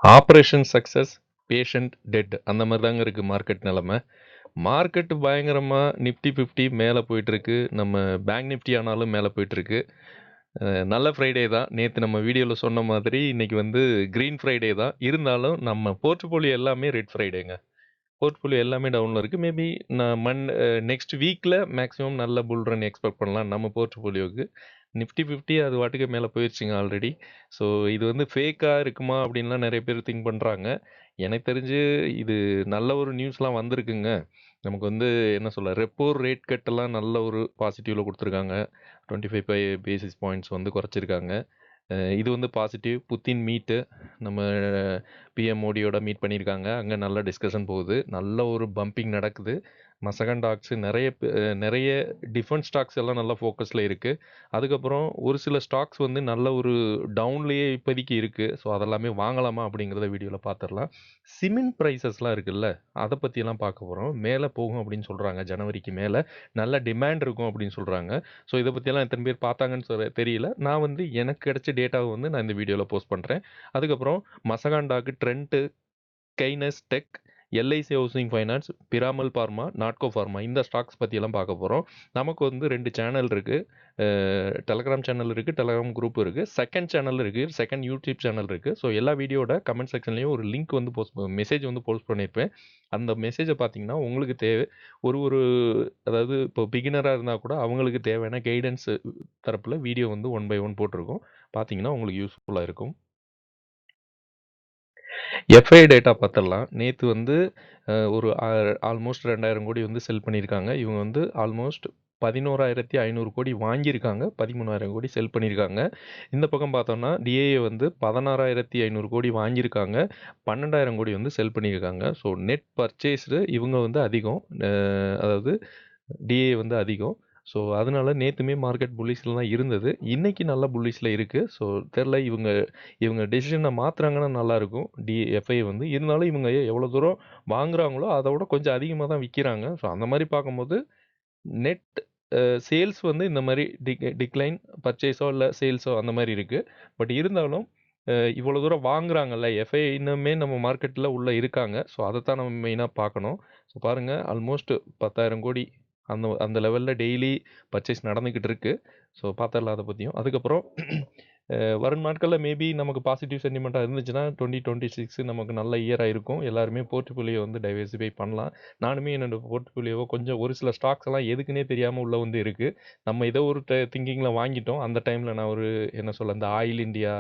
Operation success, patient dead அந்த மாதிரி தாங்க இருக்குது மார்க்கெட் நிலமை. மார்க்கெட் பயங்கரமாக நிஃப்டி 50 மேலே போயிட்டுருக்கு. நம்ம பேங்க் நிஃப்டி ஆனாலும் மேலே போயிட்டுருக்கு. நல்ல ஃப்ரைடே தான். நேற்று நம்ம வீடியோவில் சொன்ன மாதிரி இன்னைக்கு வந்து க்ரீன் ஃப்ரைடே தான். இருந்தாலும் நம்ம போர்ட்ஃபோலியோ எல்லாமே ரெட் ஃப்ரைடேங்க. போர்ட்ஃபோலியோ எல்லாமே டவுனில் இருக்குது. மேபி நான் நெக்ஸ்ட் வீக்கில் மேக்ஸிமம் நல்ல புல் ரன் எக்ஸ்பெக்ட் பண்ணலாம் நம்ம போர்ட்ஃபோலியோவுக்கு. நிஃப்டி 50 அது வாட்டுக்கு மேலே போயிடுச்சுங்க ஆல்ரெடி. ஸோ இது வந்து ஃபேக்காக இருக்குமா அப்படின்லாம் நிறைய பேர் திங்க் பண்ணுறாங்க. எனக்கு தெரிஞ்சு இது நல்ல ஒரு நியூஸ்லாம் வந்திருக்குங்க. நமக்கு வந்து என்ன சொல்ல, ரெப்போ ரேட் கட்டெல்லாம் நல்ல ஒரு பாசிட்டிவில் கொடுத்துருக்காங்க. 25 பேசிஸ் பாயிண்ட்ஸ் வந்து குறைச்சிருக்காங்க. இது வந்து பாசிட்டிவ். புத்தின் மீட்டு நம்ம பிஎம் மோடியோட மீட் பண்ணியிருக்காங்க. அங்கே நல்ல டிஸ்கஷன் போகுது. நல்ல ஒரு பம்பிங் நடக்குது. மசகன் டாக்ஸு நிறைய டிஃபென்ஸ் ஸ்டாக்ஸ் எல்லாம் நல்லா ஃபோக்கஸில் இருக்குது. அதுக்கப்புறம் ஒரு சில ஸ்டாக்ஸ் வந்து நல்ல ஒரு டவுன்லேயே இப்போதைக்கு இருக்குது. ஸோ அதெல்லாமே வாங்கலாமா அப்படிங்கிறத வீடியோவில் பார்த்துடலாம். சிமெண்ட் ப்ரைஸஸ்லாம் இருக்குல்ல, அதை பற்றியெல்லாம் பார்க்க போகிறோம். மேலே போகும் அப்படின்னு சொல்கிறாங்க. ஜனவரிக்கு மேலே நல்ல டிமாண்ட் இருக்கும் அப்படின்னு சொல்கிறாங்க. ஸோ இதை பற்றியெல்லாம் எத்தனை பேர் பார்த்தாங்கன்னு தெரியல. நான் வந்து எனக்கு கிடைச்ச டேட்டாவை வந்து நான் இந்த வீடியோவில் போஸ்ட் பண்ணுறேன். அதுக்கப்புறம் மசகாண்டாக்கு, Trent, Kaynes tech, LIC housing finance, Piramal pharma, Natco pharma இந்த ஸ்டாக்ஸ் பற்றியெல்லாம் பார்க்க போகிறோம். நமக்கு வந்து 2 சேனல் இருக்குது. டெலகிராம் சேனல் இருக்குது, டெலகிராம் குரூப் இருக்குது, செகண்ட் சேனல் இருக்குது, செகண்ட் யூடியூப் சேனல் இருக்குது. ஸோ எல்லா வீடியோட கமெண்ட் செக்ஷன்லேயும் ஒரு லிங்க் வந்து மெசேஜ் வந்து போஸ்ட் பண்ணியிருப்பேன். அந்த மெசேஜை பார்த்தீங்கன்னா உங்களுக்கு தேவை ஒரு ஒரு அதாவது இப்போ பிகினராக இருந்தால் கூட அவங்களுக்கு தேவையான கைடன்ஸ் தரப்பில் வீடியோ வந்து 1 பை 1 போட்டிருக்கோம். பார்த்தீங்கன்னா உங்களுக்கு யூஸ்ஃபுல்லாக இருக்கும். எஃப்ஐ டேட்டா பார்த்துடலாம். நேற்று வந்து ஒரு ஆல்மோஸ்ட் 2000 கோடி வந்து செல் பண்ணியிருக்காங்க. இவங்க வந்து ஆல்மோஸ்ட் 11,500 கோடி வாங்கியிருக்காங்க. 13,000 கோடி செல் பண்ணியிருக்காங்க. இந்த பக்கம் பார்த்தோம்னா டிஏஏ வந்து 16,500 கோடி வாங்கியிருக்காங்க. 12,000 கோடி வந்து செல் பண்ணியிருக்காங்க. ஸோ நெட் பர்ச்சேஸ்டு இவங்க வந்து அதிகம். அதாவது டிஏ வந்து அதிகம். ஸோ அதனால நேற்றுமே மார்க்கெட் புல்லிஷில் தான் இருந்தது. இன்னைக்கு நல்ல புல்லிஷில் இருக்குது. ஸோ தெரில இவங்க இவங்க டெசிஷனை மாற்றுறாங்கன்னா நல்லாயிருக்கும். எஃப்ஐ வந்து இருந்தாலும் இவங்க எவ்வளோ தூரம் வாங்குறாங்களோ அதை விட கொஞ்சம் அதிகமாக தான் விற்கிறாங்க. ஸோ அந்த மாதிரி பார்க்கும்போது நெட் சேல்ஸ் வந்து இந்த மாதிரி டிக்ளைன் பர்ச்சேஸோ இல்லை சேல்ஸோ அந்த மாதிரி இருக்குது. பட் இருந்தாலும் இவ்வளோ தூரம் வாங்குறாங்கல்ல, எஃப்ஐ இன்னுமே நம்ம மார்க்கெட்டில் உள்ளே இருக்காங்க. ஸோ அதைத்தான் நம்ம மெயினாக பார்க்கணும். ஸோ பாருங்கள், ஆல்மோஸ்ட் 10,000 கோடி அந்த அந்த லெவலில் டெய்லி பர்ச்சேஸ் நடந்துக்கிட்டு இருக்கு. ஸோ பார்த்துடலாம் அதை பற்றியும். அதுக்கப்புறம் வரும் நாட்களில் மேபி நமக்கு பாசிட்டிவ் சென்டிமெண்ட்டாக இருந்துச்சுன்னா 2026 நமக்கு நல்ல இயராக இருக்கும். எல்லாருமே போர்ட்ஃபோலியோ வந்து டைவர்சிஃபை பண்ணலாம். நானுமே என்னோட போர்ட்ஃபோலியோவை கொஞ்சம் ஒரு சில ஸ்டாக்ஸ் எல்லாம் எதுக்குன்னே தெரியாமல் உள்ள வந்து இருக்குது. நம்ம ஏதோ ஒரு திங்கிங்கில் வாங்கிட்டோம். அந்த டைமில் நான் ஒரு என்ன சொல்ல, இந்த ஆயில் இந்தியா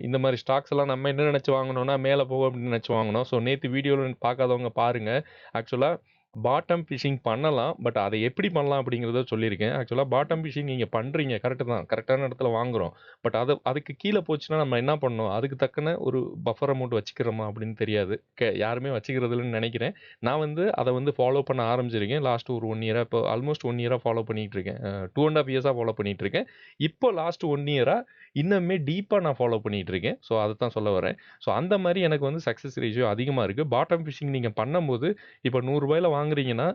இந்த மாதிரி ஸ்டாக்ஸ் எல்லாம் நம்ம என்ன நினச்சி வாங்கினோம்னா மேலே போகும் அப்படின்னு நினச்சி வாங்கினோம். ஸோ நேற்று வீடியோவில் பார்க்காதவங்க பாருங்கள். ஆக்சுவலாக பாட்டம் ஃபிஷிங் பண்ணலாம். பட் அதை எப்படி பண்ணலாம் அப்படிங்கிறத சொல்லியிருக்கேன். ஆக்சுவலாக பாட்டம் ஃபிஷிங் நீங்கள் பண்ணுறீங்க, கரெக்டு தான், கரெக்டான இடத்துல வாங்குகிறோம். பட் அதுக்கு கீழே போச்சுன்னா நம்ம என்ன பண்ணணும், அதுக்கு தக்கன ஒரு பஃபர் அமௌண்ட் வச்சுக்கிறோமா அப்படின்னு தெரியாது. யாருமே வச்சுக்கிறது இல்லைன்னு நினைக்கிறேன். நான் வந்து அதை வந்து ஃபாலோ பண்ண ஆரம்பிச்சிருக்கேன் லாஸ்ட் ஒரு 1 இயராக. இப்போ ஆல்மோஸ்ட் 1 இயராக ஃபாலோ பண்ணிகிட்டு இருக்கேன். 2.5 இயர்ஸாக ஃபாலோ பண்ணிகிட்டு இருக்கேன். இப்போ லாஸ்ட் 1 இயராக இன்னுமே டீப்பாக நான் ஃபாலோ பண்ணிகிட்டு இருக்கேன். ஸோ அதை தான் சொல்ல வரேன். ஸோ அந்த மாதிரி எனக்கு வந்து சக்ஸஸ் ரேஷியோ அதிகமாக இருக்குது. பாட்டம் ஃபிஷிங் நீங்கள் பண்ணும்போது இப்போ ₹100 வாங்குறீங்கன்னா,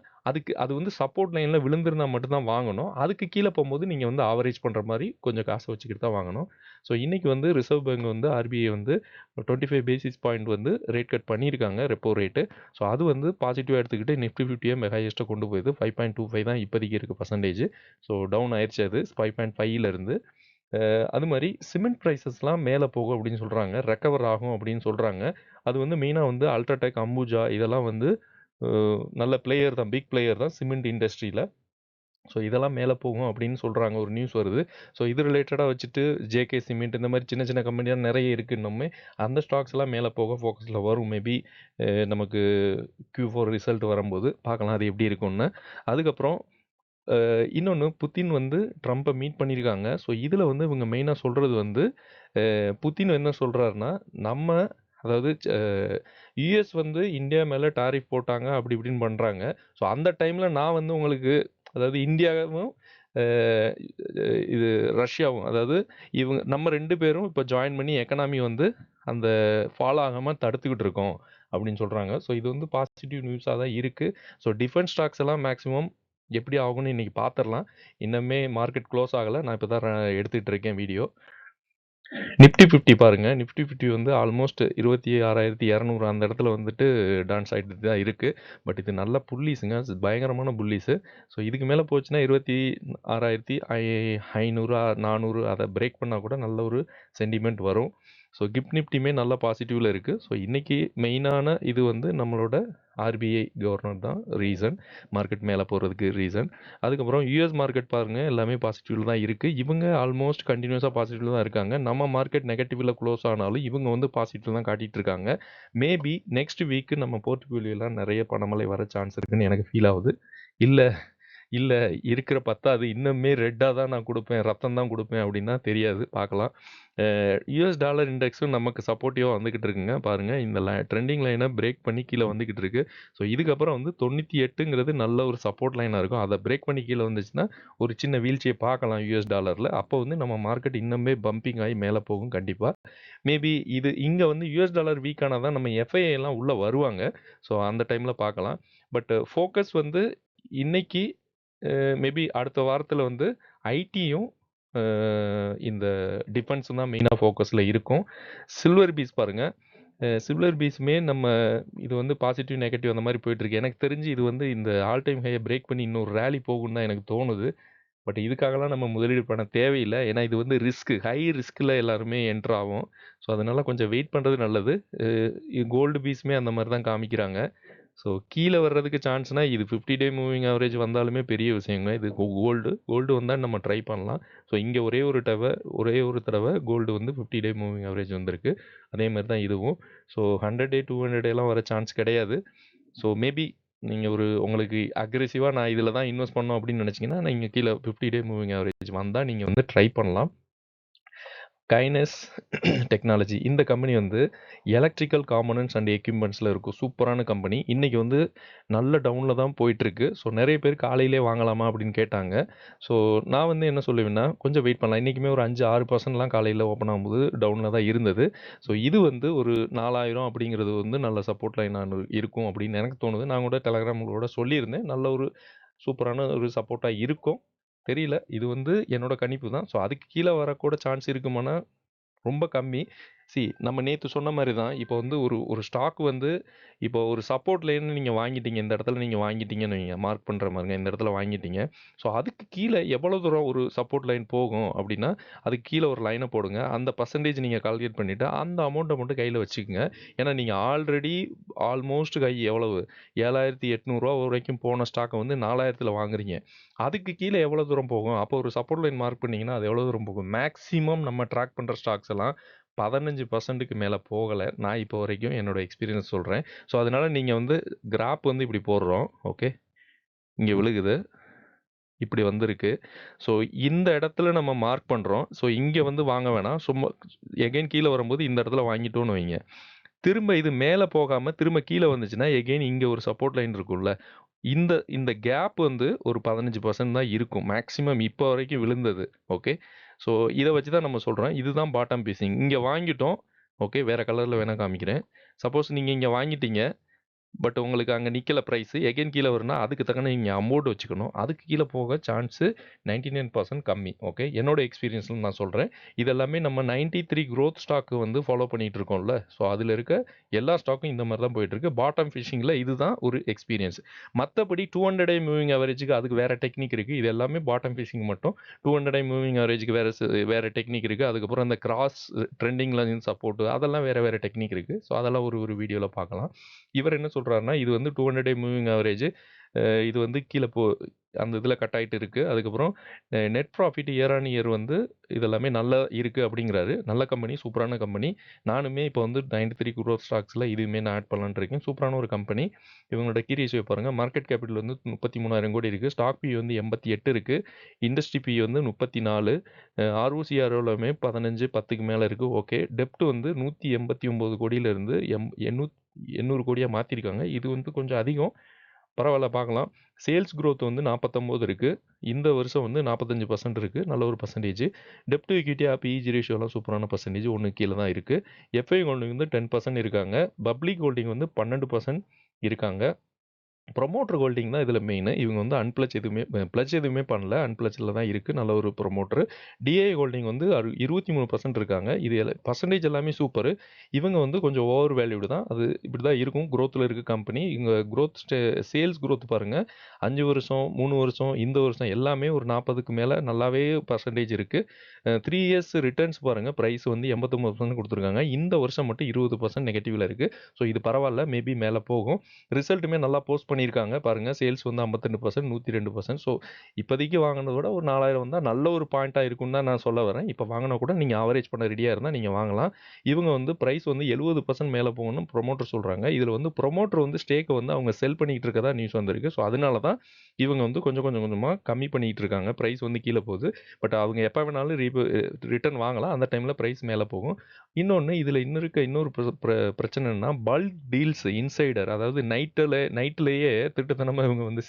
அது வந்து சப்போர்ட் லைனில் விழுந்திருந்தா மட்டும் தான் வாங்கணும். அதுக்கு கீழே போகும்போது நீங்கள் வந்து ஆவரேஜ் பண்ணுற மாதிரி கொஞ்சம் காசை வச்சுக்கிட்டு தான் வாங்கணும். ஸோ இன்றைக்கி வந்து ரிசர்வ் பேங்க் வந்து ஆர்பிஐ வந்து 25 பேசிஸ் பாயிண்ட் வந்து ரேட் கட் பண்ணியிருக்காங்க, ரெப்போ ரேட்டு. ஸோ அது வந்து பாசிட்டிவாக எடுத்துக்கிட்டு நிஃப்டி 50 மெகா ஹையஸ்ட்டை கொண்டு போகுது. 5.25 தான் இப்போதைக்கு இருக்குது பர்சன்டேஜ். ஸோ டவுன் ஆயிடுச்சு அது 5.5லேருந்து. அது மாதிரி சிமெண்ட் ப்ரைஸஸ்லாம் மேலே போகும் அப்படின்னு சொல்கிறாங்க. ரெக்கவர் ஆகும் அப்படின்னு சொல்கிறாங்க. அது வந்து மெயினாக வந்து அல்ட்ராடெக், அம்புஜா இதெல்லாம் வந்து நல்ல பிளேயர் தான், பிக் பிளேயர் தான் சிமெண்ட் இண்டஸ்ட்ரியில். ஸோ இதெல்லாம் மேலே போகும் அப்படின்னு சொல்கிறாங்க, ஒரு நியூஸ் வருது. ஸோ இது ரிலேட்டடாக வச்சுட்டு ஜேகே சிமெண்ட் இந்த மாதிரி சின்ன சின்ன கம்பெனியாக நிறைய இருக்குது இன்னுமே. அந்த ஸ்டாக்ஸ் எல்லாம் மேலே போக ஃபோக்கஸில் வரும். மேபி நமக்கு Q4 ரிசல்ட் வரும்போது பார்க்கலாம் அது எப்படி இருக்கும்னு. அதுக்கப்புறம் இன்னொன்று, புத்தின் வந்து ட்ரம்ப்பை மீட் பண்ணியிருக்காங்க. ஸோ இதில் வந்து இவங்க மெயினாக சொல்கிறது வந்து புத்தின் என்ன சொல்கிறாருன்னா, நம்ம அதாவது யுஎஸ் வந்து இந்தியா மேலே டாரிஃப் போட்டாங்க அப்படி இப்படின்னு பண்ணுறாங்க. ஸோ அந்த டைமில் நான் வந்து உங்களுக்கு அதாவது இந்தியாவும் இது ரஷ்யாவும் அதாவது இவங்க நம்ம 2 பேரும் இப்போ ஜாயின் பண்ணி எக்கனாமி வந்து அந்த ஃபாலோ ஆகாமல் தடுத்துக்கிட்டு இருக்கோம் அப்படின்னு சொல்கிறாங்க. ஸோ இது வந்து பாசிட்டிவ் நியூஸாக தான் இருக்குது. ஸோ டிஃபென்ஸ் ஸ்டாக்ஸ் எல்லாம் மேக்ஸிமம் எப்படி ஆகும்னு இன்றைக்கி பார்த்துடலாம். இன்னுமே மார்க்கெட் க்ளோஸ் ஆகலை. நான் இப்போ தான் எடுத்துகிட்டு இருக்கேன் வீடியோ. நிஃப்டி 50 பாருங்க. நிஃப்டி 50 வந்து ஆல்மோஸ்ட் 26,200 அந்த இடத்துல வந்துட்டு டான்ஸ் ஆயிட்டு தான் இருக்கு. பட் இது நல்ல புல்லிஸுங்க. பயங்கரமான புல்லிஸு. ஸோ இதுக்கு மேல போச்சுன்னா 26,500 400 அத பிரேக் பண்ணா கூட நல்ல ஒரு சென்டிமெண்ட் வரும். ஸோ கிஃப்ட் நிஃப்டியுமே நல்ல பாசிட்டிவ்ல இருக்கு. ஸோ இன்னைக்கு மெயினான இது வந்து நம்மளோட ஆர்பிஐ கவர்னர் தான் ரீசன். மார்க்கெட் மேல போறதுக்கு ரீசன். அதுக்கப்புறம் யுஎஸ் மார்க்கெட் பாருங்க எல்லாமே பாசிட்டிவ்ல தான் இருக்கு. இவங்க ஆல்மோஸ்ட் கண்டினியூஸா பாசிட்டிவ்ல தான் இருக்காங்க. நம்ம மார்க்கெட் நெகட்டிவ்ல க்ளோஸ் ஆனாலும் இவங்க வந்து பாசிட்டிவ் தான் காட்டிட்டு இருக்காங்க. மேபி நெக்ஸ்ட் வீக் நம்ம போர்ட்ஃபோலியோல நிறைய பணமழை வர சான்ஸ் இருக்குன்னு எனக்கு ஃபீல் ஆகுது. இல்ல இல்ல இருக்கிற பத்தாது இன்னுமே ரெட்டா தான் நான் குடுப்பேன், ரத்தம் தான் குடுப்பேன் அப்படின்னா தெரியாது. பார்க்கலாம். யுஎஸ் டாலர் இண்டெக்ஸும் நமக்கு சப்போர்ட்டிவா வந்துகிட்டு இருக்குங்க. பாருங்க இந்த ட்ரெண்டிங் லைனை பிரேக் பண்ணி கீழே வந்துகிட்டு இருக்கு. ஸோ இதுக்கப்புறம் வந்து 98ங்கிறது நல்ல ஒரு சப்போர்ட் லைனா இருக்கும். அதை பிரேக் பண்ணி கீழே வந்துச்சுன்னா ஒரு சின்ன வீழ்ச்சியை பார்க்கலாம் யுஎஸ் டாலர்ல. அப்போ வந்து நம்ம மார்க்கெட் இன்னுமே பம்பிங் ஆகி மேலே போகும் கண்டிப்பா. மேபி இது இங்க வந்து யுஎஸ் டாலர் வீக் ஆனா தான் நம்ம எஃப்ஐஐ எல்லாம் உள்ள வருவாங்க. ஸோ அந்த டைம்ல பார்க்கலாம். பட் ஃபோக்கஸ் வந்து இன்னைக்கு மேபி அடுத்த வாரத்துல வந்து ஐடியும் இந்த டிஃபென்ஸும் தான் மெயினா ஃபோக்கஸ்ல இருக்கும். சில்வர் பீஸ் பாருங்க. சில்வர் பீஸுமே நம்ம இது வந்து பாசிட்டிவ், நெகட்டிவ் அந்த மாரி போயிட்டுருக்கு. எனக்கு தெரிஞ்சு இது வந்து இந்த ஆல் டைம் ஹைய பிரேக் பண்ணி இன்னொரு ரேலி போகும்னு தான் எனக்கு தோணுது. பட் இதுக்காகலாம் நம்ம முதலீடு பண்ண தேவையில்ல. ஏன்னா இது வந்து ஹை ரிஸ்க்ல எல்லாருமே என்டர் ஆவோம். ஸோ அதனால கொஞ்சம் வெயிட் பண்றது நல்லது. கோல்டு பீஸுமே அந்த மாரி தான் காமிக்கிறாங்க. ஸோ கீழ வர்றதுக்கு சான்ஸ்னா இது 50 டே மூவிங் ஆவரேஜ் வந்தாலுமே பெரிய விஷயங்க. இது கோல்டு வந்தா நம்ம ட்ரை பண்ணலாம். ஸோ இங்க ஒரே ஒரு தடவ கோல்டு வந்து 50 டே மூவிங் ஆவரேஜ் வந்திருக்கு. அதே மாரி தான் இதுவும். ஸோ 100 டே, 200 டேலாம் வர சான்ஸ் கிடையாது. ஸோ மேபி நீங்க உங்களுக்கு அக்ரெசிவா நான் இதுல தான் இன்வெஸ்ட் பண்ணணும் அப்படின்னு நினைச்சீங்கன்னா, நீங்க கீழ 50 டே மூவிங் ஆவரேஜ் வந்தா நீங்க வந்து ட்ரை பண்ணலாம். கைனஸ் டெக்னாலஜி இந்த கம்பெனி வந்து எலக்ட்ரிக்கல் காம்போனன்ட்ஸ் அண்ட் எக்யூப்மெண்ட்ஸில் இருக்கும். சூப்பரான கம்பெனி. இன்னைக்கு வந்து நல்ல டவுனில் தான் போயிட்டுருக்கு. ஸோ நிறைய பேர் காலையிலே வாங்கலாமா அப்படின்னு கேட்டாங்க. ஸோ நான் வந்து என்ன சொல்லுவேன்னா கொஞ்சம் வெயிட் பண்ணலாம். இன்றைக்குமே ஒரு 5-6% காலையில் ஓப்பன் ஆகும்போது டவுனில் தான் இருந்தது. ஸோ இது வந்து ஒரு 4000 அப்படிங்கிறது வந்து நல்ல சப்போர்ட் லைன் இருக்கும் அப்படின்னு எனக்கு தோணுது. நான் கூட டெலகிராமோட சொல்லியிருந்தேன். நல்ல ஒரு சூப்பரான ஒரு சப்போர்ட்டாக இருக்கும். தெரியல. இது வந்து என்னோட கணிப்பு தான். ஸோ அதுக்கு கீழ வரக்கூட சான்ஸ் இருக்குமானா, ரொம்ப கம்மி. நம்ம நேத்து சொன்ன மாரி தான். இப்போ வந்து ஒரு ஒரு ஸ்டாக் வந்து இப்போ ஒரு சப்போர்ட் லைன் நீங்க வாங்கிட்டீங்க. இந்த இடத்துல நீங்க வாங்கிட்டீங்கன்னு வைங்க. மார்க் பண்ற மாரிங்க. இந்த இடத்துல வாங்கிட்டீங்க. ஸோ அதுக்கு கீழ எவ்வளோ தூரம் ஒரு சப்போர்ட் லைன் போகும் அப்டின்னா, அதுக்கு கீழ ஒரு லைன போடுங்க. அந்த பெர்சன்டேஜ் நீங்க கால்குலேட் பண்ணிட்டு, அந்த அமௌண்ட்ட மட்டும் கையில வச்சுக்கங்க. ஏன்னா நீங்க ஆல்ரெடி ஆல்மோஸ்ட் எவ்வளவு ரூ. 7,800 வரைக்கும் போன ஸ்டாக்க வந்து 4,000ல வாங்குறீங்க. அதுக்கு கீழ எவ்வளோ தூரம் போகும்? அப்போ ஒரு சப்போர்ட் லைன் மார்க் பண்ணீங்கன்னா, அது எவ்வளோ தூரம் போகும்? மேக்ஸிமம் நம்ம ட்ராக் பண்ற ஸ்டாக்ஸ் எல்லாம் 15%க்கு மேல போகல. நான் இப்போ வரைக்கும் என்னோட எக்ஸ்பீரியன்ஸ் சொல்றேன். ஸோ அதனால நீங்க வந்து கிராப் வந்து இப்படி போடுறோம். ஓகே. இங்க விழுகுது. இப்படி வந்திருக்கு. ஸோ இந்த இடத்துல நம்ம மார்க் பண்றோம். ஸோ இங்க வந்து வாங்க வேணாம். சும்மா எகைன் கீழ வரும்போது இந்த இடத்துல வாங்கிட்டோம்னு வைங்க. திரும்ப இது மேல போகாம திரும்ப கீழ வந்துச்சுன்னா, எகைன் இங்க ஒரு சப்போர்ட் லைன் இருக்கும்ல. இந்த இந்த கேப் வந்து ஒரு 15% தான் இருக்கும். மேக்ஸிமம் இப்போ வரைக்கும் விழுந்தது. ஓகே. ஸோ இத வச்சு தான் நம்ம சொல்றோம். இதுதான் பாட்டம் பீசிங். இங்க வாங்கிட்டோம். ஓகே. வேற கலர்ல வேணா காமிக்கிறேன். சப்போஸ் நீங்க இங்க வாங்கிட்டீங்க. பட் உங்களுக்கு அங்க நிக்கல பிரைஸ். எகைன் கீழ வரும்னா, அதுக்கு தக்கன நீங்க அமௌண்ட் வச்சுக்கணும். அதுக்கு கீழ போக சான்ஸ் 99% கம்மி. ஓகே. என்னோட எக்ஸ்பீரியன்ஸ்ல நான் சொல்றேன். இதெல்லாமே நம்ம 93 குரோத் ஸ்டாக் வந்து ஃபாலோ பண்ணிட்டு இருக்கோம்ல. ஸோ அதுல இருக்க எல்லா ஸ்டாக்கும் இந்த மாரி தான் போயிட்டு இருக்கு. பாட்டம் ஃபிஷிங்ல இதுதான் ஒரு எக்ஸ்பீரியன்ஸ். மத்தபடி 200 டே மூவிங் அவரேஜ்க்கு அதுக்கு வேற டெக்னிக் இருக்கு. இது எல்லாமே பாட்டம் ஃபிஷிங் மட்டும். 200 டே மூவிங் அவரேஜ்க்கு வேற டெக்னிக் இருக்கு. அதுக்கப்புறம் அந்த கிராஸ் ட்ரெண்டிங்ல சப்போர்ட் அதெல்லாம் வேற டெக்னிக் இருக்கு. ஸோ அதெல்லாம் ஒரு ஒரு வீடியோல பார்க்கலாம். இவர் என்ன சொல்றாருன்னா, இது வந்து 200 டே மூவிங் ஆவரேஜ். இது வந்து கீழ அந்த இதில கட் ஆயிட்டு இருக்கு. அதுக்கப்புறம் net profit year on year வந்து இதெல்லாமே நல்லா இருக்கு அப்படிங்கிறாரு. நல்ல கம்பெனி, சூப்பரான கம்பெனி. நானுமே இப்போ வந்து 93 குரோத் ஸ்டாக்ஸ்ல இதுவுமே நான் ஆட் பண்ணலாம்னு இருக்கேன். சூப்பரான ஒரு கம்பெனி. இவங்களோட கீ ரேஷியோ பாருங்க. மார்க்கெட் கேபிட்டல் வந்து 33,000 கோடி இருக்கு. ஸ்டாக் பி வந்து 88 இருக்கு. இண்டஸ்ட்ரி பி வந்து 34. ஆர்ஓசிஆர்ஓலமே 15, 10க்கு மேல இருக்கு. ஓகே. டெப்ட் வந்து 189 கோடியில இருந்து 800 கோடியா மாத்திருக்காங்க. இது வந்து கொஞ்சம் அதிகம். பரவால்ல பார்க்கலாம். சேல்ஸ் குரோத் வந்து 49 இருக்கு. இந்த வருஷம் வந்து 45% இருக்கு. நல்ல ஒரு பெர்சன்டேஜ். டெப்ட் டு ஈக்விட்டி பிஇஜி ரேஷியோலாம் சூப்பரான பெர்சன்டேஜ். 1 கீழ தான் இருக்கு. எஃப்ஐ ஹோல்டிங் வந்து 10% இருக்காங்க. பப்ளிக் ஹோல்டிங் வந்து 12% இருக்காங்க. ப்ரொமோட்டர் ஹோல்டிங் தான் இதில மெயினு. இவங்க வந்து அன்பிளட்ஜ் எதுவுமே பிளட்ஜ் எதுவுமே பண்ணல. அன்பிளட்ஜ்ல தான் இருக்கு. நல்ல ஒரு ப்ரொமோட்டர். டிஐ ஹோல்டிங் வந்து 23% இருக்காங்க. இது பெர்சன்டேஜ் எல்லாமே சூப்பரு. இவங்க வந்து கொஞ்சம் ஓவர் வேல்யூடு தான். அது இப்படி தான் இருக்கும். குரோத்ல இருக்க கம்பெனி. இவங்க சேல்ஸ் குரோத் பாருங்க. 5 வருஷம், 3 வருஷம், இந்த வருஷம் எல்லாமே ஒரு 40க்கு மேல நல்லாவே பெர்சன்டேஜ் இருக்கு. 3 இயர்ஸ் ரிட்டர்ன்ஸ் பாருங்க. பிரைஸ் வந்து 89% குடுத்துருக்காங்க. இந்த வருஷம் மட்டும் 20% நெகட்டிவ்ல இருக்கு. ஸோ இது பரவால்ல. மேபி மேல போகும். ரிசல்ட்டுமே நல்லா போஸ்ட் பண்ணியிருக்காங்க. பாருங்க சேல்ஸ் வந்து 52%, 102%. ஸோ இப்போதைக்கு வாங்குனத விட ஒரு 4000 வந்தா நல்ல ஒரு பாயிண்ட்டா இருக்கும்னு தான் நான் சொல்ல வரேன். இப்போ வாங்குனா கூட நீங்க ஆவரேஜ் பண்ண ரெடியா இருந்தா நீங்க வாங்கலாம். இவங்க வந்து பிரைஸ் வந்து 70% மேல போகும்னு ப்ரொமோட்டர் சொல்றாங்க. இதுல வந்து ப்ரொமோட்டர் வந்து ஸ்டேக்க வந்து அவங்க செல் பண்ணிட்டு இருக்கதா நியூஸ் வந்திருக்கு. ஸோ அதனால தான் இவங்க வந்து கொஞ்சம் கொஞ்சமா கம்மி பண்ணிட்டு இருக்காங்க. பிரைஸ் வந்து கீழ போகுது. பட் அவங்க எப்ப வேணாலும் ரிட்டர்ன் வாங்கலாம். அந்த டைம்ல பிரைஸ் மேல போகும். இன்னொன்னு இதுல இன்னொரு பிரச்சனை என்னன்னா, பல்க் டீல்ஸ் இன்சைடர் அதாவது நைட்லயே திருட்டுத்தனமா இவங்க வந்து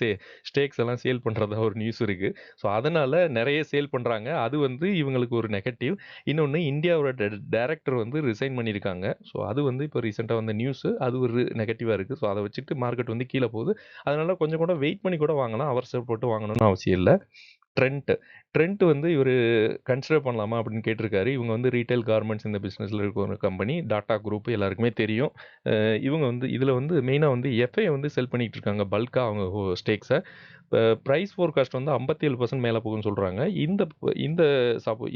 ஸ்டேக்ஸ் எல்லாம் சேல் பண்றதா ஒரு நியூஸ் இருக்கு. ஸோ அதனால நெறைய சேல் பண்றாங்க. அது வந்து இவங்களுக்கு ஒரு நெகட்டிவ். இன்னொன்னு இந்தியாவோட டைரக்டர் வந்து ரிசைன் பண்ணியிருக்காங்க. ஸோ அது வந்து இப்போ ரீசென்ட்டா வந்த நியூஸ். அது ஒரு நெகட்டிவா இருக்கு. ஸோ அத வச்சுட்டு மார்க்கெட் வந்து கீழ போகுது. அதனால கொஞ்சம் கூட வெயிட் பண்ணி கூட வாங்கலாம். அவசரப்பட்டு வாங்கணும்னு அவசியம் இல்ல. ட்ரெண்ட் ட்ரெண்ட் வந்து இவரு கன்சிடர் பண்ணலாமா அப்படின்னு கேட்டிருக்காரு. இவங்க வந்து ரீட்டைல் கார்மெண்ட்ஸ் இந்த பிசினஸ்ல இருக்க ஒரு கம்பெனி. டாடா குரூப் எல்லாருக்குமே தெரியும். இவங்க வந்து இதுல வந்து மெயினா வந்து எஃப்ஐ வந்து செல் பண்ணிட்டு இருக்காங்க பல்கா அவங்க ஸ்டேக்ஸ. பிரைஸ் ஃபோர்காஸ்ட் வந்து 57% மேல போகும்னு சொல்றாங்க. இந்த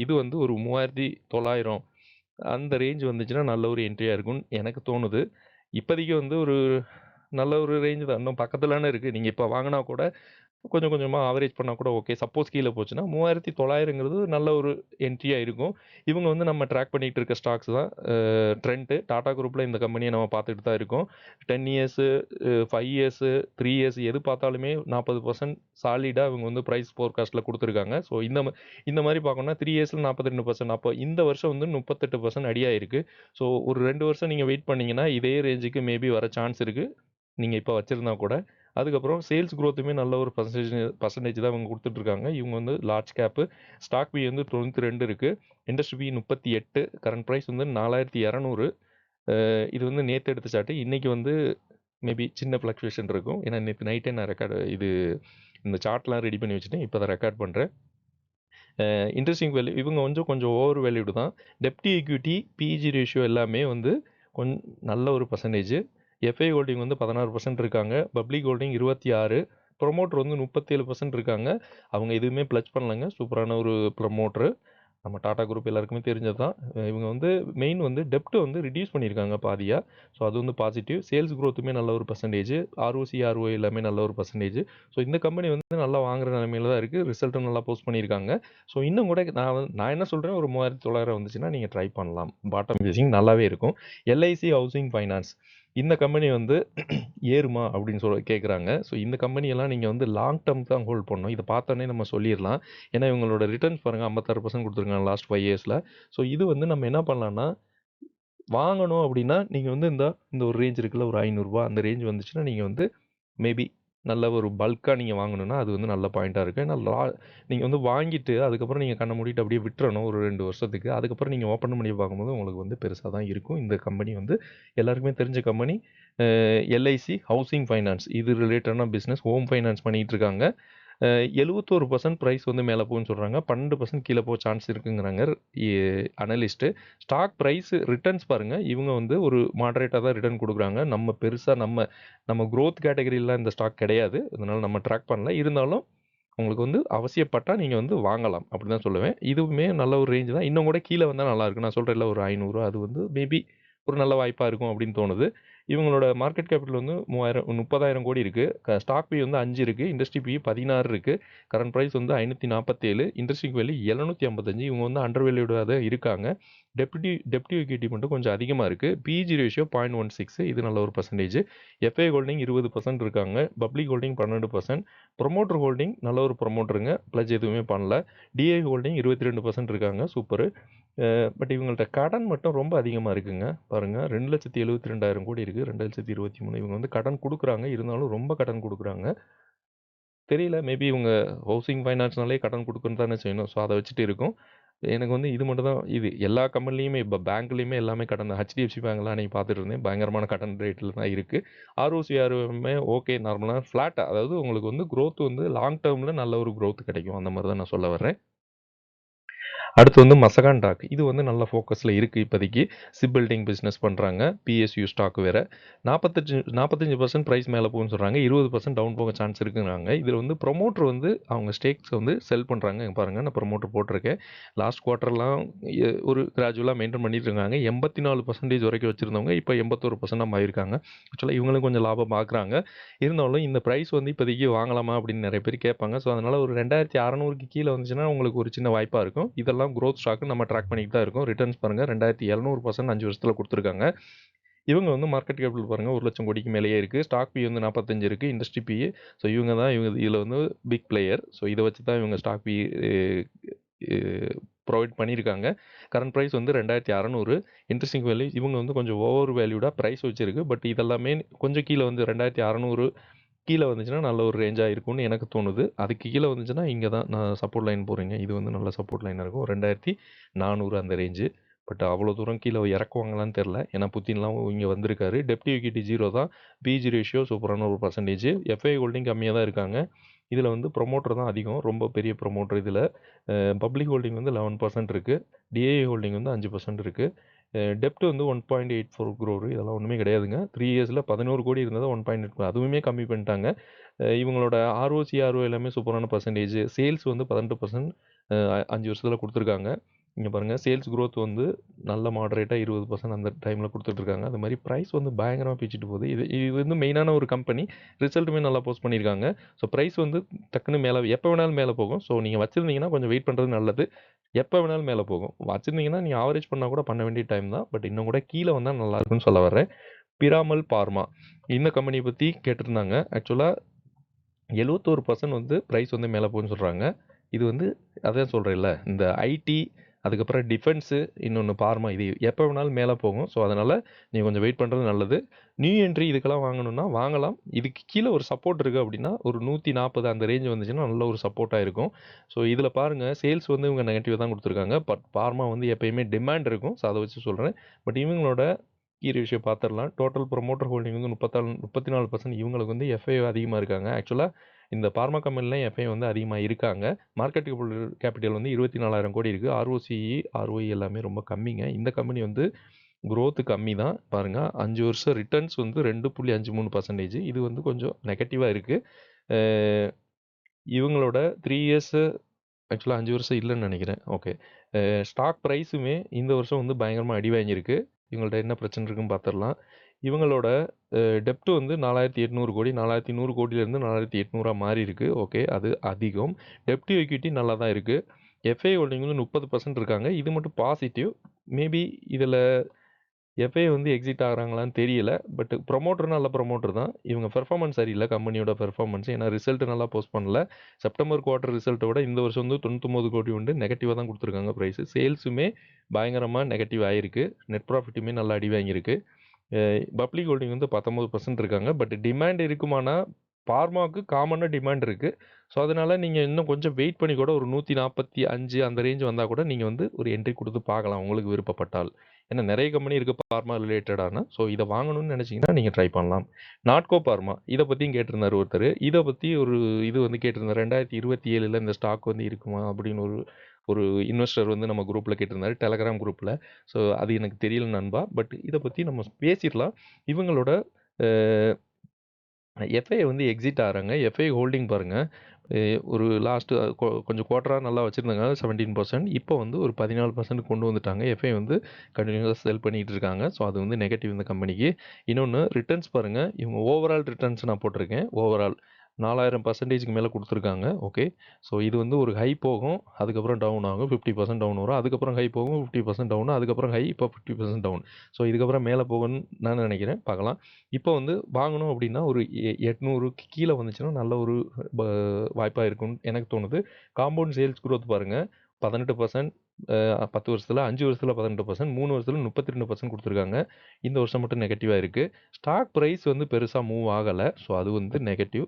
இது வந்து ஒரு 3900 அந்த ரேஞ்ச் வந்துச்சுன்னா நல்ல ஒரு என்ட்ரியா இருக்கும்னு எனக்கு தோணுது. இப்போதைக்கு வந்து ஒரு நல்ல ஒரு ரேஞ்ச் தான். இன்னும் பக்கத்துலன்னு இருக்கு. நீங்க இப்ப வாங்குனா கூட கொஞ்சம் கொஞ்சமா ஆவரேஜ் பண்ணா கூட ஓகே. சப்போஸ் கீழ போச்சுன்னா 3900ங்கிறது நல்ல ஒரு என்ட்ரியா இருக்கும். இவங்க வந்து நம்ம ட்ராக் பண்ணிட்டு இருக்க ஸ்டாக்ஸ் தான் ட்ரெண்ட். டாடா குரூப்ல இந்த கம்பெனிய நம்ம பார்த்துட்டு தான் இருக்கோம். 10 இயர்ஸ், 5 இயர்ஸ், 3 இயர்ஸ் எது பார்த்தாலுமே 40% சாலிடா இவங்க வந்து பிரைஸ் ஃபோர்காஸ்ட்ல குடுத்துருக்காங்க. ஸோ இந்த மாரி பார்க்கணும்னா 3 இயர்ஸ்ல 42%. அப்போ இந்த வருஷம் வந்து 38% அடியாயிருக்கு. ஸோ ஒரு 2 வருஷம் நீங்க வெயிட் பண்ணீங்கன்னா, இதே ரேஞ்சுக்கு மேபி வர சான்ஸ் இருக்கு. நீங்க இப்ப வச்சிருந்தா கூட. அதுக்கப்புறம் சேல்ஸ் குரோத்துமே நல்ல ஒரு பெர்சன்டேஜ் தான் இவங்க குடுத்துட்டுருக்காங்க. இவங்க வந்து லார்ஜ் கேப்பு. ஸ்டாக் பி வந்து 92 இருக்கு. Industry B 38. கரண்ட் பிரைஸ் வந்து 4200. இது வந்து நேத்து எடுத்த சார்ட். இன்னைக்கு வந்து மேபி சின்ன ஃப்ளக்சுவேஷன் இருக்கும். ஏன்னா நேத்து நைட்டே நான் இந்த சார்ட்லாம் ரெடி பண்ணி வச்சுட்டேன். இப்ப தான் ரெக்கார்ட் பண்றேன். இன்ட்ரெஸ்டிங் வேல்யூ இவங்க கொஞ்சம் ஓவர் வேல்யூடு தான். டெப்ட் டு ஈக்விட்டி, பிஇஜி ரேஷியோ எல்லாமே வந்து கொஞ் நல்ல ஒரு பெர்சன்டேஜ். எஃப்ஐ ஹோல்டிங் வந்து 16% இருக்காங்க. Public holding 26. ப்ரொமோட்டர் வந்து 37% இருக்காங்க. அவங்க எதுவுமே பிளட்ஜ் பண்ணலங்க. சூப்பரான ஒரு ப்ரொமோட்டரு. நம்ம டாடா குரூப் எல்லாருக்குமே தெரிஞ்சது தான். இவங்க வந்து மெயின் வந்து டெப்ட் வந்து ரிடியூஸ் பண்ணியிருக்காங்க பாதியா. ஸோ அது வந்து பாசிட்டிவ். சேல்ஸ் குரோத்துமே நல்ல ஒரு பெர்சன்டேஜ். ஆர்ஓசி, ஆர்ஓஐ எல்லாமே நல்ல ஒரு பெர்சன்டேஜ். ஸோ இந்த கம்பெனி வந்து நல்லா வாங்குற நிலைமையில தான் இருக்கு. ரிசல்ட்டும் நல்லா போஸ்ட் பண்ணியிருக்காங்க. ஸோ இன்னும் கூட நான் என்ன சொல்றேன், ஒரு 3900 வந்துச்சுன்னா நீங்க ட்ரை பண்ணலாம். பாட்டம் பேசிங் நல்லாவே இருக்கும். எல்ஐசி ஹவுசிங் ஃபைனான்ஸ் இந்த கம்பெனி வந்து ஏறுமா அப்படின்னு கேட்குறாங்க. ஸோ இந்த கம்பெனியெல்லாம் நீங்க வந்து லாங் டர்ம் தான் ஹோல்ட் பண்ணணும். இத பார்த்தோனே நம்ம சொல்லிறலாம். ஏன்னா இவங்களோட ரிட்டர்ன்ஸ் பாருங்க 56% குடுத்துருக்காங்க லாஸ்ட் 5 இயர்ஸ்ல. ஸோ இது வந்து நம்ம என்ன பண்ணலாம்னா, வாங்கணும் அப்படின்னா, நீங்க வந்து இந்த ஒரு ரேஞ்ச் இருக்குல்ல, ஒரு ரூ. 500 அந்த ரேஞ்ச் வந்துச்சுன்னா, நீங்க வந்து மேபி நல்ல ஒரு பல்க்கா நீங்க வாங்கணும்னா, அது வந்து நல்ல பாயிண்ட்டா இருக்கு. ஏன்னா நீங்க வந்து வாங்கிட்டு, அதுக்கப்புறம் நீங்க கண்ண மூடிட்டு அப்படியே விட்டுறணும் ஒரு 2 வருஷத்துக்கு. அதுக்கப்புறம் நீங்க ஓப்பன் பண்ணி பார்க்கும்போது உங்களுக்கு வந்து பெருசா தான் இருக்கும். இந்த கம்பெனி வந்து எல்லாருக்குமே தெரிஞ்ச கம்பெனி. எல்ஐசி ஹவுசிங் ஃபைனான்ஸ் இது ரிலேட்டடான பிசினஸ். ஹோம் ஃபைனான்ஸ் பண்ணிட்டு இருக்காங்க. 71% பிரைஸ் வந்து மேல போகும்ன்னு சொல்றாங்க. 12% கீழ போக சான்ஸ் இருக்குங்கிறாங்க எ அனலிஸ்ட். ஸ்டாக் பிரைஸ் ரிட்டர்ன்ஸ் பாருங்க. இவங்க வந்து ஒரு மாடரேட்டா தான் ரிட்டர்ன் குடுக்குறாங்க. நம்ம பெருசா நம்ம குரோத் கேட்டகரில இந்த ஸ்டாக் கிடையாது. அதனால நம்ம ட்ராக் பண்ணல. இருந்தாலும் உங்களுக்கு வந்து அவசியப்பட்டா நீங்க வந்து வாங்கலாம். அப்படிதான் சொல்லுவேன். இதுவுமே நல்ல ஒரு ரேஞ்ச் தான். இன்னும் கூட கீழ வந்தா நல்லாயிருக்கும். நான் சொல்றேன்ல ஒரு 500 அது வந்து மேபி ஒரு நல்ல வாய்ப்பா இருக்கும் அப்படின்னு தோணுது. இவங்களோட மார்க்கெட் கேபிட்டல் வந்து 30,000 கோடி இருக்கு. ஸ்டாக் பி வந்து 5 இருக்கு. இண்டஸ்ட்ரி பி 16 இருக்கு. கரண்ட் பிரைஸ் வந்து 547. Interesting value 755. இவங்க வந்து அண்டர் வேல்யூடா தான் இருக்காங்க. டெப்ட் ஈக்விட்டி மட்டும் கொஞ்சம் அதிகமா இருக்கு. பிஇஜி ரேஷியோ 0.16 இது நல்ல ஒரு பெர்சன்டேஜ். எஃப்ஐ ஹோல்டிங் 20% இருக்காங்க. Public holding 12%. ப்ரொமோட்டர் ஹோல்டிங் நல்ல ஒரு ப்ரொமோட்டருங்க. பிளட்ஜ் எதுவுமே பண்ணல. டிஐ ஹோல்டிங் 22% இருக்காங்க. சூப்பரு. பட் இவங்கள்ட்ட கடன் மட்டும் ரொம்ப அதிகமா இருக்குங்க. பாருங்க 2,72,000 கோடி இருக்கு. 2,23,000 இவங்க வந்து கடன் குடுக்குறாங்க. இருந்தாலும் ரொம்ப கடன் குடுக்குறாங்க. தெரியல மேபி இவங்க ஹவுசிங் ஃபைனான்ஸ்னாலே கடன் குடுக்கணும் தானே செய்யணும். ஸோ அத வச்சுட்டு இருக்கும். எனக்கு வந்து இது மட்டும் தான் இது எல்லா கம்பெனிலயுமே இப்போ பேங்க்லேயுமே எல்லாமே கடன் தான். ஹெச்டிஎஃப்சி பேங்க்லாம் நீங்க பார்த்துட்டு இருந்தேன். பயங்கரமான கடன் ரேட்டில தான் இருக்கு. ஆர்ஓசிஆருமே ஓகே நார்மலா ஃப்ளாட்டா அதாவது உங்களுக்கு வந்து குரோத் வந்து லாங் டெர்ம்ல நல்ல ஒரு குரோத் கிடைக்கும். அந்த மாரி தான் நான் சொல்ல வர்றேன். அடுத்து வந்து மசகான் டாக். இது வந்து நல்ல ஃபோக்கஸ்ல இருக்கு இப்போதைக்கு. ஷிப் பில்டிங் பிசினஸ் பண்றாங்க. பிஎஸ்யூ ஸ்டாக் வேற. 45% பிரைஸ் மேல போகும்னு சொல்றாங்க. 20% டவுன் போக சான்ஸ் இருக்குங்கிறாங்க. இதுல வந்து ப்ரமோட்டர் வந்து அவங்க ஸ்டேக்ஸ் வந்து செல் பண்றாங்க. இங்க பாருங்க நான் ப்ரமோட்டர் போட்டிருக்கேன். லாஸ்ட் குவார்ட்டர்லாம் ஒரு கிராஜுவலா மெயின்டெயின் பண்ணிட்டு இருக்காங்க. 84% வரைக்கும் வச்சிருந்தவங்க இப்போ 81% ஆயிருக்காங்க. ஆக்சுவலா இவங்களும் கொஞ்சம் லாபம் பார்க்குறாங்க. இருந்தாலும் இந்த பிரைஸ் வந்து இப்போதைக்கு வாங்கலாமா அப்படின்னு நிறைய பேர் கேட்பாங்க. ஸோ அதனால ஒரு 2600க்கு கீழே வந்துச்சுன்னா உங்களுக்கு ஒரு சின்ன வாய்ப்பா இருக்கும். இதெல்லாம் growth ஸ்டாக் நம்ம ட்ராக் பண்ணிட்டு தான் இருக்கோம். ரிட்டர்ன்ஸ் பாருங்க 2700% 5 வருஷத்துல கொடுத்துருக்காங்க. இவங்க வந்து மார்க்கெட் கேபிட்டல் பாருங்க 1 லட்சம் கோடிக்கு மேலேயே இருக்கு. ஸ்டாக் பி வந்து 45 இருக்கு. Industry B. ஸோ இவங்க தான் இதில் வந்து பிக் பிளேயர். ஸோ இதை வச்சு தான் இவங்க ஸ்டாக் பி ப்ரொவைட் பண்ணியிருக்காங்க. கரண்ட் ப்ரைஸ் வந்து 2600. இன்ட்ரெஸ்டிங் வேல்யூ இவங்க வந்து கொஞ்சம் ஓவர் வேல்யூடாக ப்ரைஸ் வச்சிருக்கு. பட் இதெல்லாமே கொஞ்சம் கீழே வந்து 2600 கீழே வந்துச்சுன்னா நல்ல ஒரு ரேஞ்சாக இருக்கும்னு எனக்கு தோணுது. அதுக்கு கீழே வந்துச்சுன்னா இங்கே தான் நான் சப்போர்ட் லைன் போகிறீங்க. இது வந்து நல்ல சப்போர்ட் லைனாக இருக்கும். 2400 அந்த ரேஞ்சு. பட் அவ்வளோ தூரம் கீழே இறக்குவாங்களான்னு தெரில. ஏன்னா புத்தின்லாம் இங்கே வந்திருக்காரு. டெப்ட் ஈக்விட்டி 0 தான். பிஜி ரேஷியோ சூப்பரான ஒரு பர்சன்டேஜ். எஃப்ஐ ஹோல்டிங் கம்மியாக தான் இருக்காங்க. இதில் வந்து ப்ரொமோட்டர் தான் அதிகம். ரொம்ப பெரிய ப்ரொமோட்டர் இதில். பப்ளிக் ஹோல்டிங் வந்து 11% இருக்குது. டிஐ ஹோல்டிங் வந்து 5% இருக்குது. டெப்ட் வந்து 1.84 crore இதெல்லாம் ஒன்றுமே கிடையாதுங்க. 3 இயர்ஸில் 11 கோடி இருந்ததை 1.8 அதுவுமே கம்மி பண்ணிட்டாங்க. இவங்களோட ஆர்ஓ எல்லாமே சூப்பரான பர்சன்டேஜ். சேல்ஸ் வந்து 18% 5 வருஷத்தில் கொடுத்துருக்காங்க. இங்கே பாருங்கள் சேல்ஸ் growth வந்து நல்ல மாடரேட்டாக 20% அந்த டைமில் கொடுத்துட்ருக்காங்க. அது மாதிரி ப்ரைஸ் வந்து பயங்கரமாக பிச்சுட்டு போகுது. இது இது வந்து மெயினான ஒரு கம்பெனி. ரிசல்ட்டுமே நல்லா போஸ்ட் பண்ணியிருக்காங்க. ஸோ ப்ரைஸ் வந்து டக்குன்னு மேலே எப்போ வேணாலும் மேலே போகும். ஸோ நீங்கள் வச்சுருந்தீங்கன்னா கொஞ்சம் வெயிட் பண்ணுறது நல்லது. எப்போ வேணாலும் மேலே போகும். வச்சுருந்தீங்கன்னா நீங்கள் ஆவரேஜ் பண்ணால் கூட பண்ண வேண்டிய டைம் தான். பட் இன்னும் கூட கீழே வந்தால் நல்லாயிருக்குன்னு சொல்ல வர்றேன். பிராமல் பார்மா இந்த கம்பெனியை பற்றி கேட்டிருந்தாங்க. ஆக்சுவலாக 71% வந்து ப்ரைஸ் வந்து மேலே போகுன்னு சொல்கிறாங்க. இது வந்து அதான் சொல்கிறேன்ல இந்த ஐடி அதுக்கப்புறம் டிஃபென்ஸு இன்னொன்று பார்மா இது எப்போ வேணாலும் மேலே போகும். ஸோ அதனால் நீங்கள் கொஞ்சம் வெயிட் பண்ணுறது நல்லது. நியூ என்ட்ரி இதுக்கெல்லாம் வாங்கணும்னா வாங்கலாம். இதுக்கு கீழே ஒரு சப்போர்ட் இருக்குது அப்படின்னா ஒரு 140 அந்த ரேஞ்ச் வந்துச்சுன்னா நல்ல ஒரு சப்போர்ட்டாக இருக்கும். ஸோ இதில் பாருங்கள் சேல்ஸ் வந்து இவங்க நெகட்டிவ் தான் கொடுத்துருக்காங்க. பட் பார்மா வந்து எப்பயுமே டிமாண்ட் இருக்கும். ஸோ அதை வச்சு சொல்கிறேன். பட் இவங்களோட கீ ரேஷியோ பார்த்துடலாம். டோட்டல் ப்ரொமோட்டர் ஹோல்டிங் வந்து 34% இவங்களுக்கு வந்து எஃப்ஐ அதிகமாக இருக்காங்க. ஆக்சுவலாக இந்த பார்மா கம்பெனிலையும் எஃப்ஐ வந்து அதிகமாக இருக்காங்க. மார்க்கெட் கேபிட்டல் வந்து 24,000 கோடி இருக்குது. ஆர்ஓசிஇ ஆர்ஓஇ எல்லாமே ரொம்ப கம்மிங்க. இந்த கம்பெனி வந்து growth கம்மி தான். பாருங்கள் 5 வருஷம் ரிட்டர்ன்ஸ் வந்து 2.53%. இது வந்து கொஞ்சம் நெகட்டிவாக இருக்குது. இவங்களோட 3 இயர்ஸு ஆக்சுவலாக 5 வருஷம் இல்லைன்னு நினைக்கிறேன். ஓகே. ஸ்டாக் ப்ரைஸுமே இந்த வருஷம் வந்து பயங்கரமாக அடி வாங்கியிருக்கு. இவங்கள்ட்ட என்ன பிரச்சனை இருக்குன்னு பார்த்துடலாம். இவங்களோட டெப்ட் வந்து 4,800 கோடி 4,100 கோடியிலேருந்து 4,800 மாறி இருக்கு. ஓகே அது அதிகம். டெப்ட் ஈக்விட்டி நல்லா தான் இருக்குது. எஃப்ஐ ஹோல்டிங் வந்து 30% இருக்காங்க. இது மட்டும் பாசிட்டிவ். மேபி இதில் எஃப்ஐ வந்து எக்ஸிட் ஆகுறாங்களான்னு தெரியல. பட் ப்ரொமோட்டர் நல்ல ப்ரொமோட்டர் தான். இவங்க பெர்ஃபார்மன்ஸ் சரியில்லை கம்பெனியோட பெர்ஃபார்மன்ஸ். ஏன்னா ரிசல்ட் நல்லா போஸ்ட் பண்ணல. செப்டம்பர் குவார்ட்டர் ரிசல்ட்டை விட இந்த வருஷம் வந்து 99 கோடி உண்டு நெகட்டிவாக தான் கொடுத்துருக்காங்க ப்ரைஸு. சேல்ஸுமே பயங்கரமாக நெகட்டிவ் ஆகிருக்கு. நெட் ப்ராஃபிட்டுமே நல்லா அடி வாங்கியிருக்கு. பப்ளிக் ஹோல்டிங் வந்து 19% இருக்காங்க. பட் டிமாண்ட் இருக்குமானா பார்மாவுக்கு காமனாக டிமாண்ட் இருக்குது. ஸோ அதனால் நீங்கள் இன்னும் கொஞ்சம் வெயிட் பண்ணி கூட ஒரு 145 அந்த ரேஞ்ச் வந்தால் கூட நீங்கள் வந்து ஒரு என்ட்ரி கொடுத்து பார்க்கலாம் உங்களுக்கு விருப்பப்பட்டால். ஏன்னா நிறைய கம்பெனி இருக்குது பார்மா ரிலேட்டடான. ஸோ இதை வாங்கணும்னு நினச்சிங்கன்னா நீங்கள் ட்ரை பண்ணலாம். நாட்கோ பார்மா இதை பற்றியும் கேட்டிருந்தார் ஒருத்தர். இதை பற்றி ஒரு இது வந்து கேட்டிருந்தார். 2027 இந்த ஸ்டாக் வந்து இருக்குமா அப்படின்னு ஒரு ஒரு இன்வெஸ்டர் வந்து நம்ம குரூப்பில் கேட்டிருந்தாரு டெலகிராம் குரூப்பில். ஸோ அது எனக்கு தெரியல நண்பா. பட் இதை பற்றி நம்ம பேசிடலாம். இவங்களோட எஃப்ஐ வந்து எக்ஸிட் ஆகிறாங்க. எஃப்ஐ ஹோல்டிங் பாருங்கள். ஒரு லாஸ்ட்டு கொஞ்சம் குவார்ட்டராக நல்லா வச்சுருந்தாங்க 17%. இப்போ வந்து ஒரு 14% கொண்டு வந்துட்டாங்க. எஃப்ஐ வந்து கண்டினியூஸாக செல் பண்ணிகிட்டு இருக்காங்க. ஸோ அது வந்து நெகட்டிவ் இந்த கம்பெனிக்கு. இன்னொன்று ரிட்டர்ன்ஸ் பாருங்கள். இவங்க ஓவரால் ரிட்டர்ன்ஸ் நான் போட்டிருக்கேன். ஓவரால் 4000%க்கு மேலே கொடுத்துருக்காங்க. ஓகே. ஸோ இது வந்து ஒரு ஹை போகும். அதுக்கப்புறம் டவுன் ஆகும். 50% டவுன் வரும். அதுக்கப்புறம் ஹை போகும். 50% டவுன். அதுக்கப்புறம் ஹை. இப்போ 50% டவுன். ஸோ இதுக்கப்புறம் மேலே போகும்னு நான் நினைக்கிறேன். பார்க்கலாம். இப்போ வந்து வாங்கணும் அப்படின்னா ஒரு 800க்கு கீழே வந்துச்சுன்னா நல்ல ஒரு வாய்ப்பாக இருக்கும்னு எனக்கு தோணுது. காம்பவுண்ட் சேல்ஸ் growth பாருங்கள். 18% 10 வருஷத்தில் 5 வருஷத்தில் 18% 3 வருஷத்தில் 32% கொடுத்துருக்காங்க. இந்த வருஷம் மட்டும் நெகட்டிவாக இருக்குது. ஸ்டாக் ப்ரைஸ் வந்து பெருசாக மூவ் ஆகலை. ஸோ அது வந்து நெகட்டிவ்.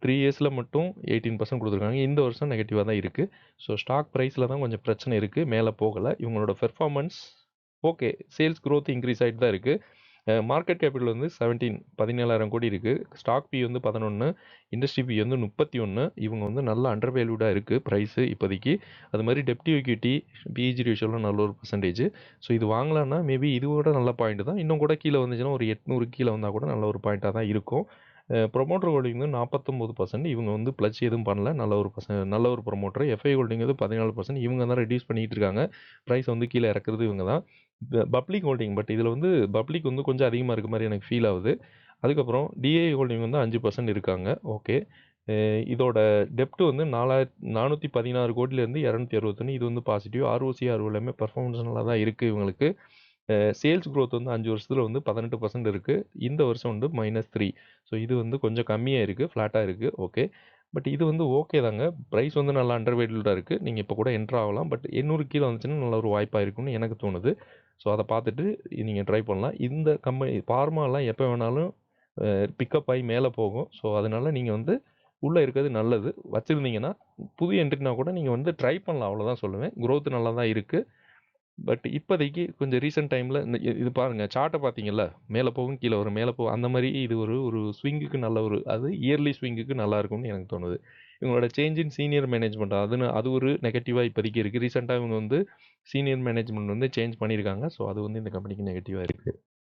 3 இயர்ஸில் மட்டும் 18% கொடுத்துருக்காங்க. இந்த வருஷம் நெகட்டிவாக தான் இருக்குது. ஸோ ஸ்டாக் ப்ரைஸில் தான் கொஞ்சம் பிரச்சனை இருக்குது, மேலே போகலை. இவங்களோட performance okay, sales growth increase ஆகிட்டு தான் இருக்குது. மார்க்கெட் கேபிட்டல் வந்து 17,000 கோடி இருக்குது. ஸ்டாக் பி வந்து 11, இண்டஸ்ட்ரி பி வந்து 31. இவங்க வந்து நல்ல அண்டர் வேல்யூடாக இருக்குது ப்ரைஸு இப்போதைக்கு. அது மாதிரி டெப்டி ஈக்விட்டி பிஇஜி ரேஷியோலாம் நல்ல ஒரு பர்சன்டேஜ். ஸோ இது வாங்கலாம்னா மேபி இதோட நல்ல பாயிண்ட் தான். இன்னும் கூட கீழே வந்துச்சுன்னா ஒரு 800 கீழே வந்தால் கூட நல்ல ஒரு பாயிண்ட்டாக தான் இருக்கும். ப்ரொமோட்டர் ஹோல்டிங் வந்து 49%. இவங்க வந்து பிளச் எதுவும் பண்ணல. நல்ல ஒரு ப்ரொமோட்டர். எஃப்ஐ ஹோல்டிங் வந்து 14%. இவங்க தான் ரெடியூஸ் பண்ணிட்டு இருக்காங்க. ப்ரைஸ் வந்து கீழே இறக்குறது இவங்க தான். பப்ளிக் ஹோல்டிங், பட் இதில் வந்து பப்ளிக் வந்து கொஞ்சம் அதிகமாக இருக்க மாதிரி எனக்கு ஃபீல் ஆகுது. அதுக்கப்புறம் டிஐ ஹோல்டிங் வந்து 5% இருக்காங்க. ஓகே. இதோட டெப்ட் வந்து 416 கோடியிலேருந்து 261. இது வந்து பாசிட்டிவ். ஆர்ஓசி எல்லாமே பர்ஃபார்மன்ஸ் நல்லா தான் இருக்குது இவங்களுக்கு. சேல்ஸ் growth வந்து 5 வருஷத்தில் வந்து 18% இருக்குது. இந்த வருஷம் வந்து -3. ஸோ இது வந்து கொஞ்சம் கம்மியாக இருக்குது, ஃப்ளாட்டாக இருக்குது. ஓகே. பட் இது வந்து ஓகே தாங்க. ப்ரைஸ் வந்து நல்லா அண்டர் வேல்யூடாக இருக்குது. நீங்கள் இப்போ கூட என்ட்ரு ஆகலாம். பட் 800 கீழே வந்துச்சுன்னா நல்ல ஒரு வாய்ப்பாக இருக்கும்னு எனக்கு தோணுது. ஸோ அதை பார்த்துட்டு நீங்கள் ட்ரை பண்ணலாம். இந்த கம்பெனி ஃபார்மாலாம் எப்போ வேணாலும் பிக்கப் ஆகி மேலே போகும். ஸோ அதனால நீங்கள் வந்து உள்ளே இருக்கிறது நல்லது. வச்சுருந்தீங்கன்னா புது என்ட்ரினா கூட நீங்கள் வந்து ட்ரை பண்ணலாம், அவ்வளோதான் சொல்லுவேன். growth நல்லா தான் இருக்குது. பட் இப்போதைக்கு கொஞ்சம் ரீசெண்ட் டைமில் இது பாருங்கள், சார்ட்டை பார்த்தீங்கல்ல, மேலே போகும் கீழே வரும், மேலே போகும், அந்த மாதிரி இது ஒரு ஸ்விங்குக்கு நல்ல ஒரு அது இயர்லி ஸ்விங்குக்கு நல்லா இருக்கும்னு எனக்கு தோணுது. இவங்களோட சேஞ்ச் இன் சீனியர் மேனேஜ்மெண்ட் அது ஒரு நெகட்டிவாக இப்போதைக்கு இருக்குது. ரீசெண்டாக இவங்க வந்து சீனியர் மேனேஜ்மெண்ட் வந்து சேஞ்ச் பண்ணியிருக்காங்க. ஸோ அது வந்து இந்த கம்பெனிக்கு நெகட்டிவாக இருக்குது.